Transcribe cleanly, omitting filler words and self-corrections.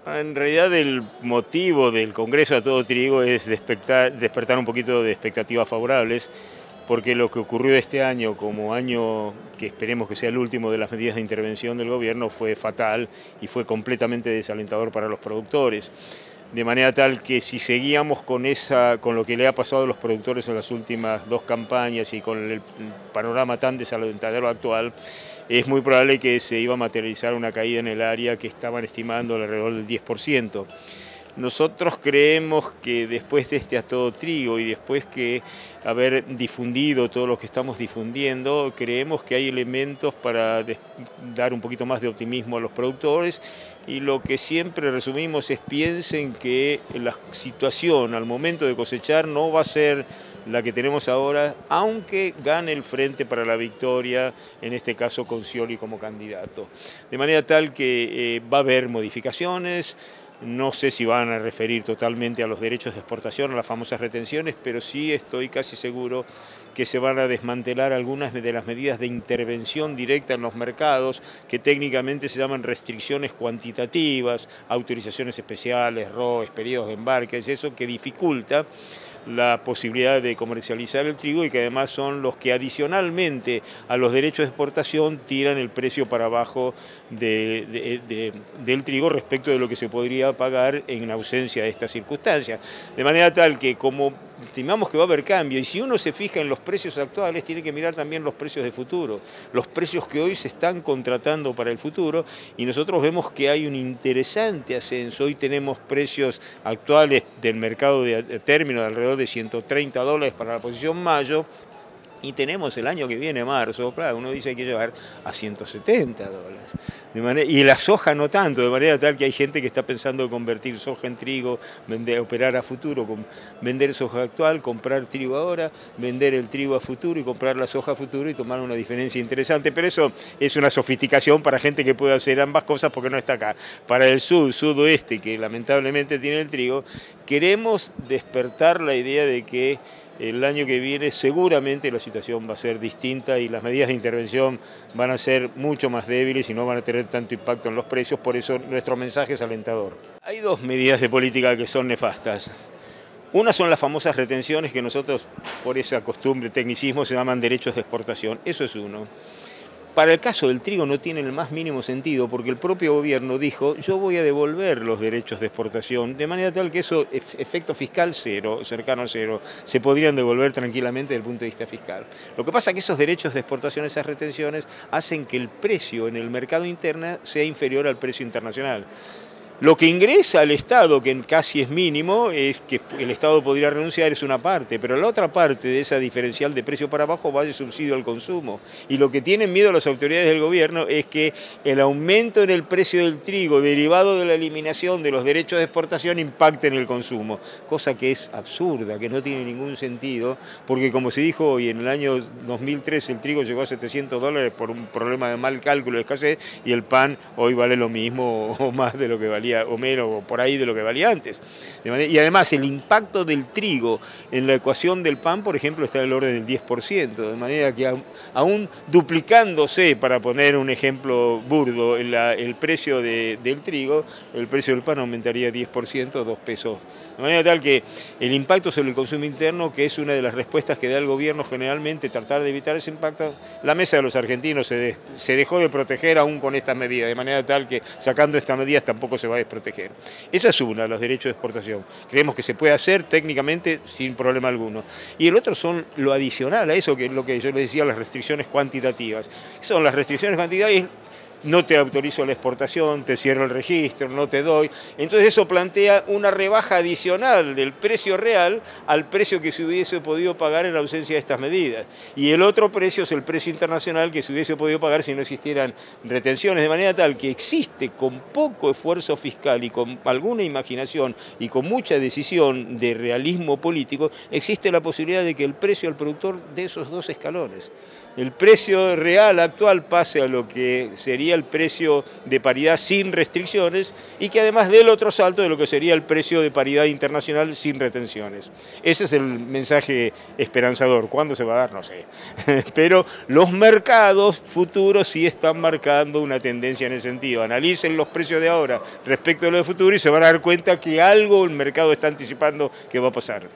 En realidad el motivo del Congreso a todo trigo es despertar un poquito de expectativas favorables, porque lo que ocurrió este año como año que esperemos que sea el último de las medidas de intervención del gobierno fue fatal y fue completamente desalentador para los productores. De manera tal que si seguíamos con lo que le ha pasado a los productores en las últimas dos campañas y con el panorama tan desalentador actual, es muy probable que se iba a materializar una caída en el área que estaban estimando alrededor del 10%. Nosotros creemos que después de este a todo trigo y después que haber difundido todo lo que estamos difundiendo, creemos que hay elementos para dar un poquito más de optimismo a los productores, y lo que siempre resumimos es: piensen que la situación al momento de cosechar no va a ser la que tenemos ahora, aunque gane el Frente para la Victoria, en este caso con Scioli como candidato. De manera tal que va a haber modificaciones. No sé si van a referir totalmente a los derechos de exportación, a las famosas retenciones, pero sí estoy casi seguro que se van a desmantelar algunas de las medidas de intervención directa en los mercados, que técnicamente se llaman restricciones cuantitativas, autorizaciones especiales, ROEs, periodos de embarque, es eso que dificulta la posibilidad de comercializar el trigo, y que además son los que adicionalmente a los derechos de exportación tiran el precio para abajo del trigo respecto de lo que se podría pagar en ausencia de estas circunstancias. De manera tal que, como estimamos que va a haber cambio, y si uno se fija en los precios actuales, tiene que mirar también los precios de futuro, los precios que hoy se están contratando para el futuro, y nosotros vemos que hay un interesante ascenso. Hoy tenemos precios actuales del mercado de término de alrededor de $130 para la posición mayo, y tenemos el año que viene, marzo, claro, uno dice que hay que llevar a $170. Y la soja no tanto, de manera tal que hay gente que está pensando en convertir soja en trigo, operar a futuro, vender soja actual, comprar trigo ahora, vender el trigo a futuro y comprar la soja a futuro, y tomar una diferencia interesante. Pero eso es una sofisticación para gente que puede hacer ambas cosas, porque no está acá. Para el sudoeste, que lamentablemente tiene el trigo, queremos despertar la idea de que el año que viene seguramente la situación va a ser distinta y las medidas de intervención van a ser mucho más débiles y no van a tener tanto impacto en los precios. Por eso nuestro mensaje es alentador. Hay dos medidas de política que son nefastas. Una son las famosas retenciones, que nosotros, por esa costumbre, tecnicismo, se llaman derechos de exportación. Eso es uno. Para el caso del trigo no tiene el más mínimo sentido, porque el propio gobierno dijo: yo voy a devolver los derechos de exportación, de manera tal que eso, efecto fiscal cero, cercano a cero, se podrían devolver tranquilamente desde el punto de vista fiscal. Lo que pasa es que esos derechos de exportación, esas retenciones, hacen que el precio en el mercado interno sea inferior al precio internacional. Lo que ingresa al Estado, que casi es mínimo, es que el Estado podría renunciar, es una parte, pero la otra parte de esa diferencial de precio para abajo va de subsidio al consumo. Y lo que tienen miedo las autoridades del gobierno es que el aumento en el precio del trigo, derivado de la eliminación de los derechos de exportación, impacte en el consumo, cosa que es absurda, que no tiene ningún sentido, porque como se dijo hoy, en el año 2003 el trigo llegó a $700 por un problema de mal cálculo de escasez, y el pan hoy vale lo mismo o más de lo que valía, o menos, o por ahí de lo que valía antes. Y además el impacto del trigo en la ecuación del pan, por ejemplo, está del orden del 10%, de manera que aún duplicándose, para poner un ejemplo burdo, el precio del trigo, el precio del pan aumentaría 10%, 2 pesos. De manera tal que el impacto sobre el consumo interno, que es una de las respuestas que da el gobierno generalmente, tratar de evitar ese impacto, la mesa de los argentinos se dejó de proteger aún con estas medidas, de manera tal que sacando estas medidas tampoco se va a desproteger. Esa es una, los derechos de exportación. Creemos que se puede hacer técnicamente sin problema alguno. Y el otro son lo adicional a eso, que es lo que yo les decía, las restricciones cuantitativas. Son las restricciones cuantitativas: no te autorizo la exportación, te cierro el registro, no te doy. Entonces eso plantea una rebaja adicional del precio real al precio que se hubiese podido pagar en ausencia de estas medidas. Y el otro precio es el precio internacional que se hubiese podido pagar si no existieran retenciones. De manera tal que existe, con poco esfuerzo fiscal y con alguna imaginación y con mucha decisión de realismo político, existe la posibilidad de que el precio al productor de esos dos escalones. el precio real actual pase a lo que sería el precio de paridad sin restricciones y que además dé el otro salto de lo que sería el precio de paridad internacional sin retenciones. Ese es el mensaje esperanzador. ¿Cuándo se va a dar? No sé. Pero los mercados futuros sí están marcando una tendencia en ese sentido. Analicen los precios de ahora respecto a los de futuro y se van a dar cuenta que algo el mercado está anticipando que va a pasar.